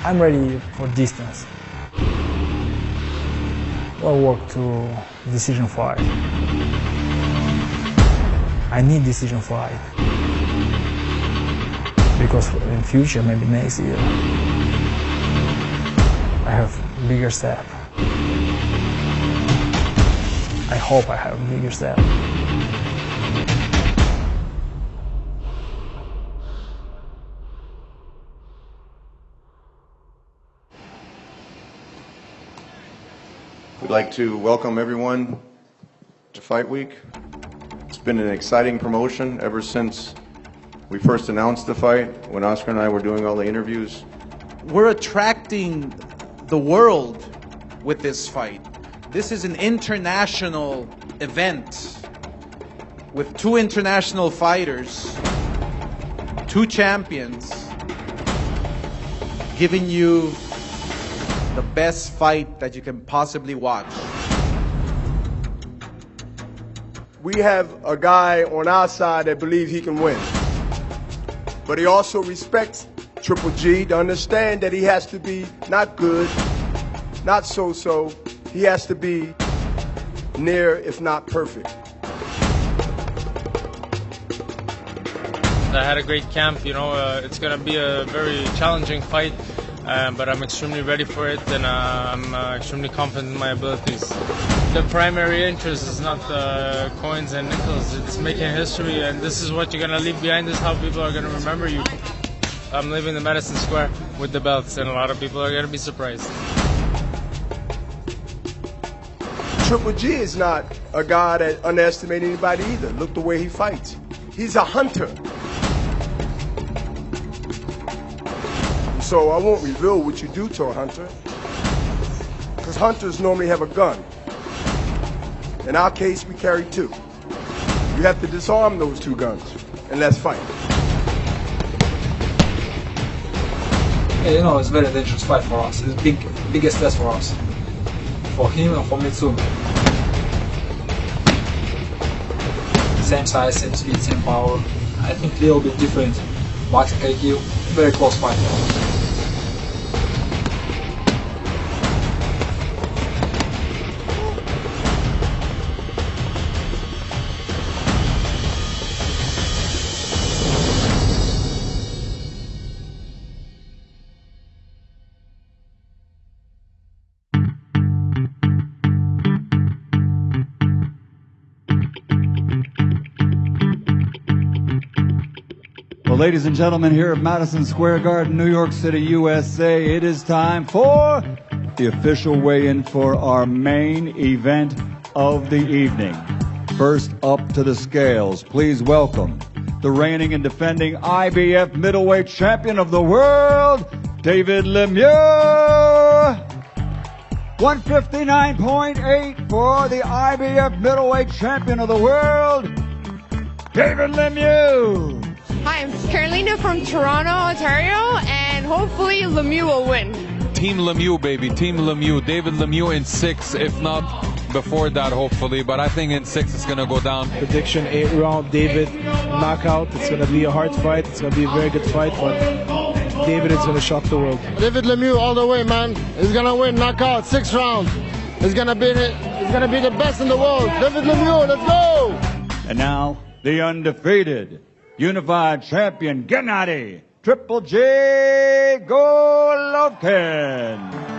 I'm ready for distance. I'll work to decision fight. I need decision fight. Because in future, maybe next year, I have bigger step. I hope I have a bigger step. We'd like to welcome everyone to Fight Week. It's been an exciting promotion ever since we first announced the fight, when Oscar and I were doing all the interviews. We're attracting the world with this fight. This is an international event with two international fighters, two champions, giving you the best fight that you can possibly watch. We have a guy on our side that believes he can win. But he also respects Triple G to understand that he has to be not good, not so-so. He has to be near, if not perfect. I had a great camp, it's going to be a very challenging fight, but I'm extremely ready for it, and I'm extremely confident in my abilities. The primary interest is not the coins and nickels, it's making history, and this is what you're going to leave behind, this is how people are going to remember you. I'm leaving the Madison Square with the belts, and a lot of people are going to be surprised. Triple G is not a guy that underestimates anybody either. Look the way he fights. He's a hunter. So I won't reveal what you do to a hunter, because hunters normally have a gun. In our case, we carry two. You have to disarm those two guns, and let's fight. It's a very dangerous fight for us. It's biggest test for us. For him and for me too. Same size, same speed, same power. I think a little bit different. Boxing IQ, very close fight. Well, ladies and gentlemen, here at Madison Square Garden, New York City, USA, it is time for the official weigh-in for our main event of the evening. First up to the scales, please welcome the reigning and defending IBF middleweight champion of the world, David Lemieux. 159.8 for the IBF middleweight champion of the world, David Lemieux. Hi, I'm Carolina from Toronto, Ontario, and hopefully Lemieux will win. Team Lemieux, baby. Team Lemieux. David Lemieux in 6, if not before that, hopefully. But I think in 6 it's going to go down. Prediction, 8-round David knockout. It's going to be a hard fight. It's going to be a very good fight, but David is going to shock the world. David Lemieux all the way, man. He's going to win knockout, 6 rounds. He's going to be the best in the world. David Lemieux, let's go! And now, the undefeated unified champion, Gennady Triple J Golovkin.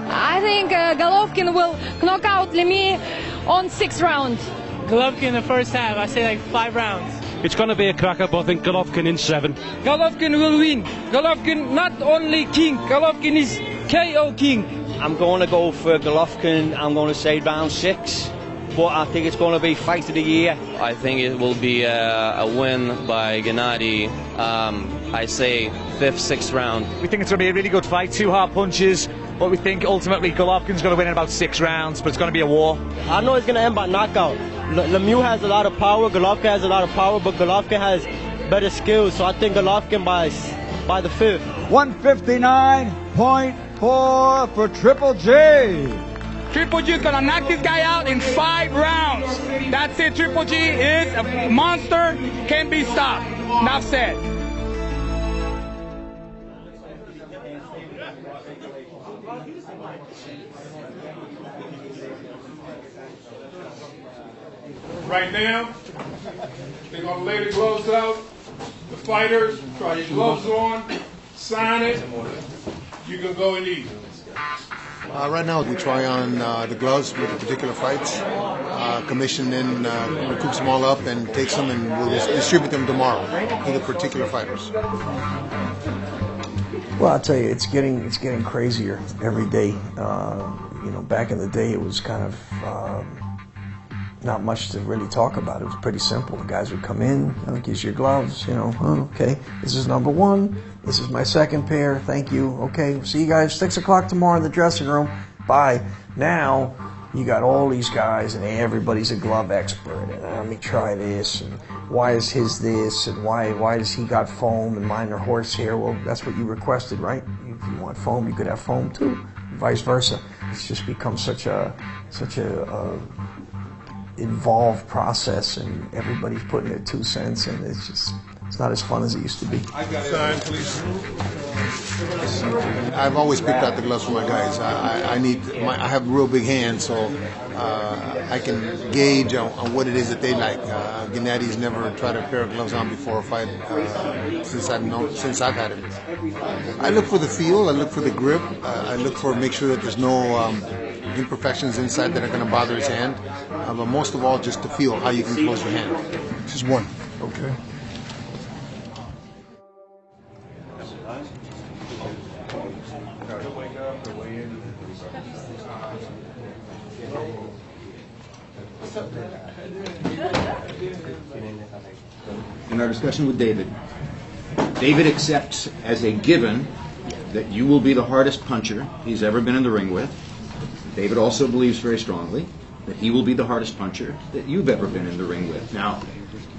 I think Golovkin will knock out Lemieux on 6 rounds. Golovkin in the first half, I say like 5 rounds. It's going to be a cracker, but I think Golovkin in 7. Golovkin will win. Golovkin not only king, Golovkin is KO king. I'm going to go for Golovkin. I'm going to say round 6. But I think it's going to be fight of the year. I think it will be a win by Gennady. I say 5th, 6th round. We think it's going to be a really good fight, 2 hard punches, but we think ultimately Golovkin's going to win in about 6 rounds, but it's going to be a war. I know it's going to end by knockout. Lemieux has a lot of power, Golovkin has a lot of power, but Golovkin has better skills, so I think Golovkin by the 5th. 159.4 for Triple J. Triple G is going to knock this guy out in 5 rounds. That's it. Triple G is a monster, can't be stopped. Enough said. Right now, they're going to lay the gloves out. The fighters, try your gloves on, sign it. You can go and eat. Right now, we try on the gloves with the particular fights. Commission then cooks them all up and takes them, and we'll distribute them tomorrow to the particular fighters. Well, I'll tell you, it's getting crazier every day. You know, back in the day, it was kind of not much to really talk about. It was pretty simple. The guys would come in, here's your gloves, you know, okay, this is number one, this is my second pair, thank you, okay, see you guys 6 o'clock tomorrow in the dressing room, bye. Now, you got all these guys and everybody's a glove expert, and let me try this, and why is his this, and why does he got foam and mine are horsehair? Well, that's what you requested, right? If you want foam, you could have foam too, vice versa. It's just become such a involved process, and everybody's putting their 2 cents, and it's not as fun as it used to be. Sign, please. I've always picked out the gloves for my guys. I have real big hands, so I can gauge on what it is that they like. Gennady's never tried a pair of gloves on before a fight since I've had it. I look for the feel, I look for the grip, I look for make sure that there's no imperfections inside that are going to bother his hand, but most of all, just to feel how you can close your hand. Just one. Okay. In our discussion with David, David accepts as a given that you will be the hardest puncher he's ever been in the ring with. David also believes very strongly that he will be the hardest puncher that you've ever been in the ring with. Now,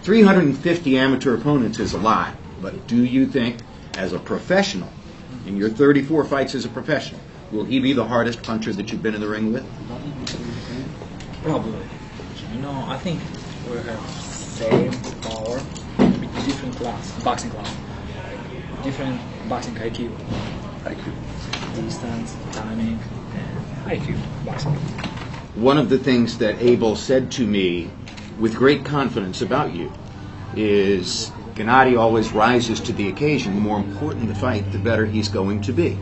350 amateur opponents is a lot, but do you think, as a professional, in your 34 fights as a professional, will he be the hardest puncher that you've been in the ring with? Probably. You know, I think we have same power, different class, boxing class, different boxing IQ. Distance, timing, and IQ boxing. One of the things that Abel said to me with great confidence about you is Gennady always rises to the occasion. The more important the fight, the better he's going to be.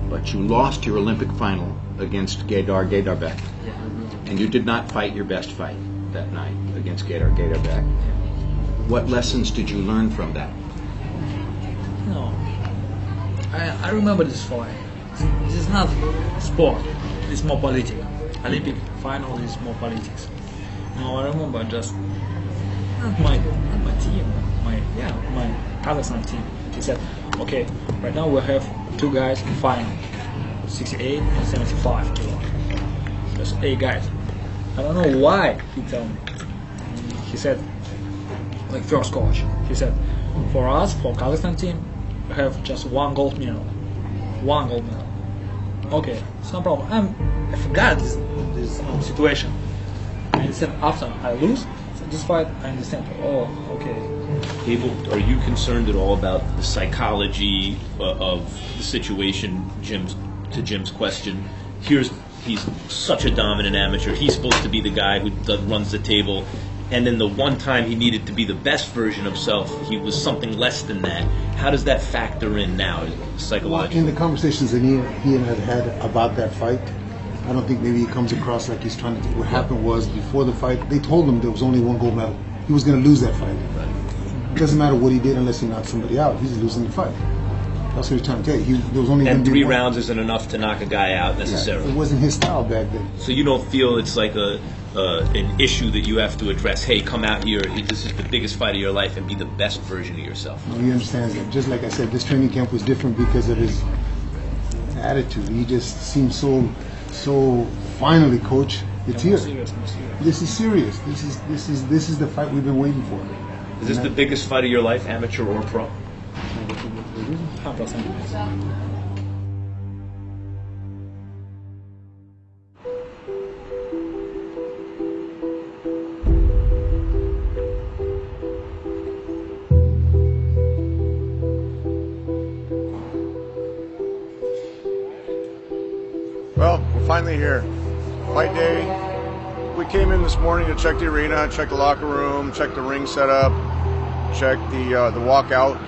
But you lost your Olympic final against Gaydar Gaydarbek, and you did not fight your best fight that night against Gaydar Gaydarbek. What lessons did you learn from that? No, I remember this fight. This is not sport. It's more political. Olympic final is more politics. No, I remember just not my team, my Kazakhstan team. He said, okay, right now we have 2 guys in final, 68 and 75 kilo. Just 8 guys. I don't know why he told me. He said, like first coach, he said, for us, for Kazakhstan team, we have just 1 gold medal. 1 gold medal. Okay, it's no problem. I forgot this situation. And he said, after I lose this fight, I understand. Oh, okay. Abel, are you concerned at all about the psychology of the situation? To Jim's question, he's such a dominant amateur. He's supposed to be the guy who runs the table, and then the one time he needed to be the best version of himself, he was something less than that. How does that factor in now, psychologically? In the conversations that he and I had about that fight, I don't think maybe he comes across like he's trying to. What happened was before the fight, they told him there was only 1 gold medal. He was going to lose that fight. It doesn't matter what he did unless he knocked somebody out. He's losing the fight. That's what he's trying to tell you. There was only and 3 rounds isn't enough to knock a guy out necessarily. Yeah, it wasn't his style back then. So you don't feel it's like an issue that you have to address? Hey, come out here. This is the biggest fight of your life, and be the best version of yourself. No, he understands that. Just like I said, this training camp was different because of his attitude. He just seemed so. Finally, coach, it's here. This is serious. This is the fight we've been waiting for. Is this the biggest fight of your life, amateur or pro? Well, we're finally here. Fight day. We came in this morning to check the arena, check the locker room, check the ring setup, check the walkout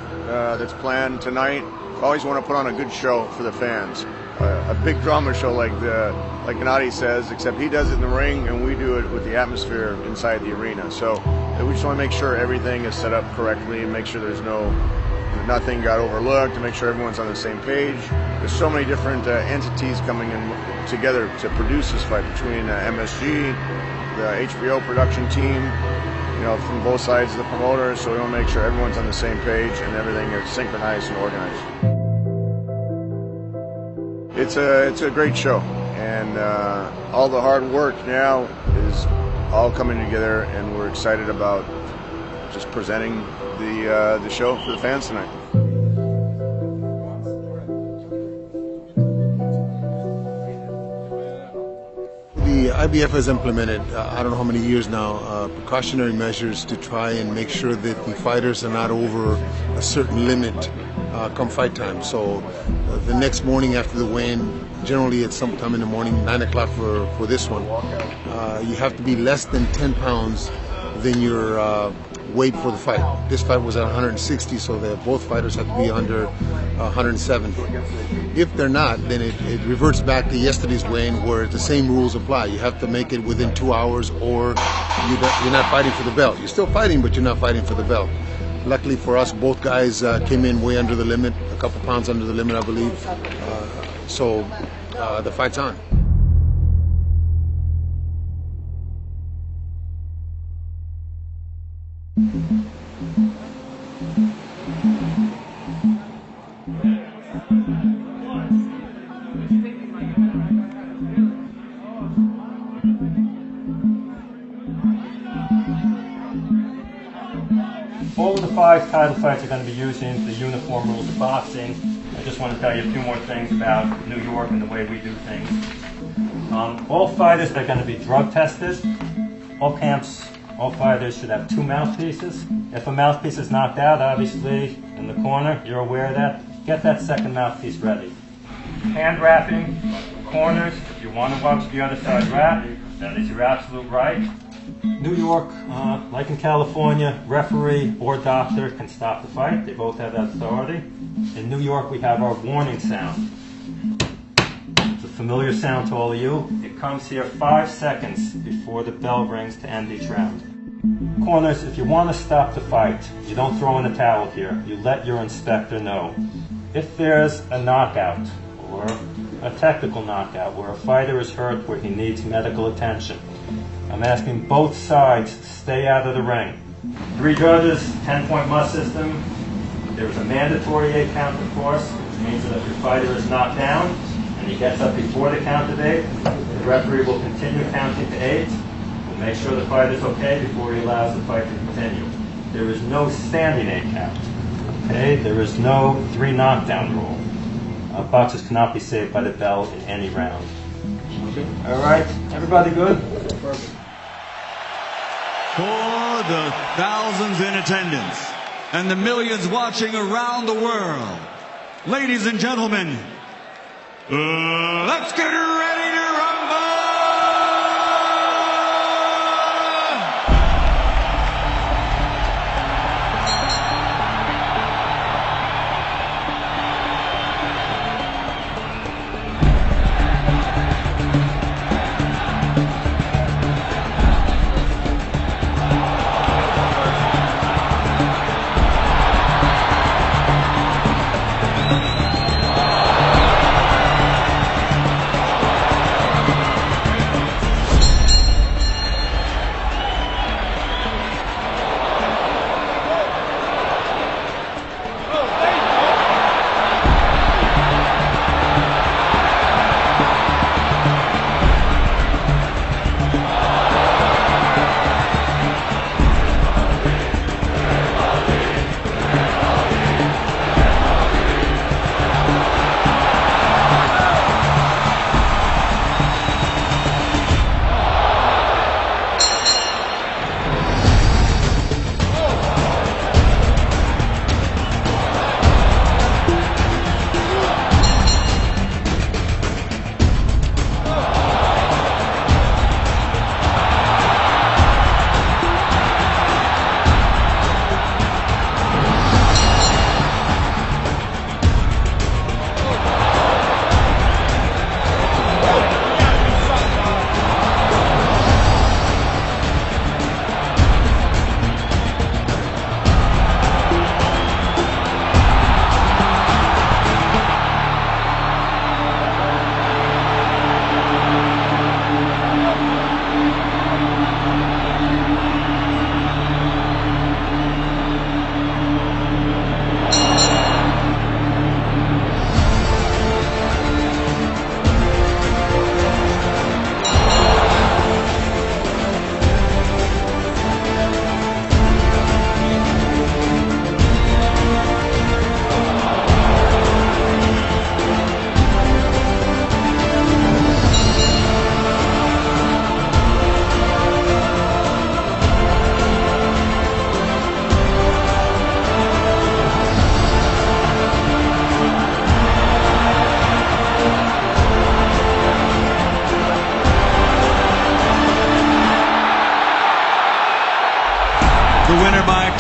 that's planned tonight. Always want to put on a good show for the fans. A big drama show like Gennady says, except he does it in the ring and we do it with the atmosphere inside the arena. So we just want to make sure everything is set up correctly and make sure there's nothing got overlooked, to make sure everyone's on the same page. There's so many different entities coming in together to produce this fight between MSG, the HBO production team, from both sides of the promoters. So we want to make sure everyone's on the same page and everything is synchronized and organized. It's a great show, and all the hard work now is all coming together, and we're excited about just presenting the show for the fans tonight. The IBF has implemented, I don't know how many years now, precautionary measures to try and make sure that the fighters are not over a certain limit come fight time. So the next morning after the weigh-in, generally at sometime in the morning, 9 o'clock for this one, you have to be less than 10 pounds than your weight for the fight. This fight was at 160, so that both fighters have to be under 170. If they're not, then it reverts back to yesterday's weigh-in where the same rules apply. You have to make it within 2 hours or you're not fighting for the belt. You're still fighting, but you're not fighting for the belt. Luckily for us, both guys came in way under the limit, a couple pounds under the limit, I believe. So the fight's on. All of the 5 title fights are going to be using the uniform rules of boxing. I just want to tell you a few more things about New York and the way we do things. All fighters are going to be drug tested. All camps, all fighters should have 2 mouthpieces. If a mouthpiece is knocked out, obviously, in the corner, you're aware of that. Get that second mouthpiece ready. Hand wrapping, corners, if you want to watch the other side wrap, that is your absolute right. New York, like in California, referee or doctor can stop the fight. They both have that authority. In New York, we have our warning sound. It's a familiar sound to all of you. It comes here 5 seconds before the bell rings to end each round. Corners, if you want to stop the fight, you don't throw in a towel here. You let your inspector know. If there's a knockout or a technical knockout where a fighter is hurt where he needs medical attention, I'm asking both sides stay out of the ring. 3 judges, 10-point must system. There's a mandatory 8 count, of course, which means that if your fighter is knocked down and he gets up before the count of 8, the referee will continue counting to 8. We'll make sure the fighter's okay before he allows the fight to continue. There is no standing 8 count. Okay? There is no 3 knockdown rule. Boxers cannot be saved by the bell in any round. Okay. All right, everybody good? Perfect. For the thousands in attendance and the millions watching around the world, ladies and gentlemen, let's get ready to rumble!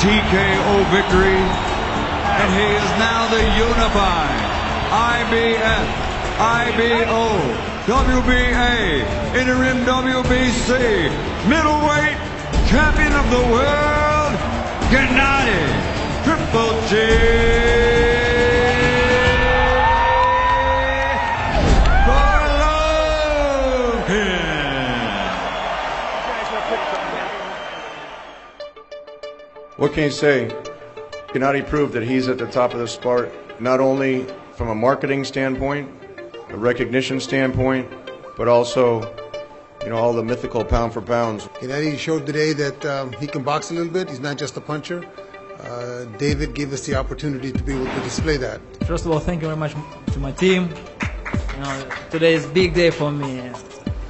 TKO victory, and he is now the unified IBF, IBO, WBA, interim WBC, middleweight champion of the world, Gennady Triple G. What can you say? Gennady proved that he's at the top of the sport, not only from a marketing standpoint, a recognition standpoint, but also, you know, all the mythical pound for pounds. Gennady showed today that he can box a little bit. He's not just a puncher. David gave us the opportunity to be able to display that. First of all, thank you very much to my team. You know, today is a big day for me.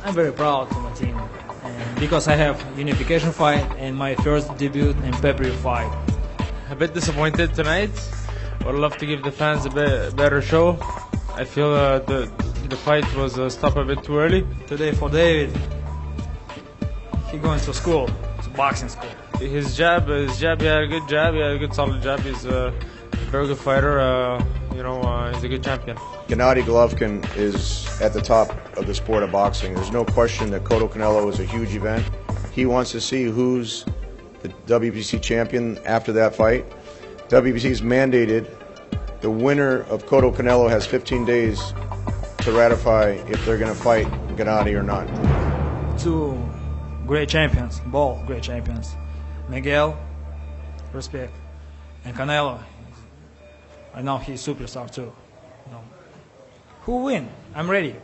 I'm very proud of my team. And because I have unification fight and my first debut in pay-per-view fight. A bit disappointed tonight. Would love to give the fans a better show. I feel the fight was stopped a bit too early. Today for David, he going to school, to boxing school. His jab, he had a good jab, he had a good solid jab. He's a very good fighter. He's a good champion. Gennady Golovkin is at the top of the sport of boxing. There's no question that Cotto Canelo is a huge event. He wants to see who's the WBC champion after that fight. WBC's mandated the winner of Cotto Canelo has 15 days to ratify if they're going to fight Gennady or not. Two great champions, both great champions. Miguel, respect, and Canelo. I know he's superstar too. Who win? I'm ready.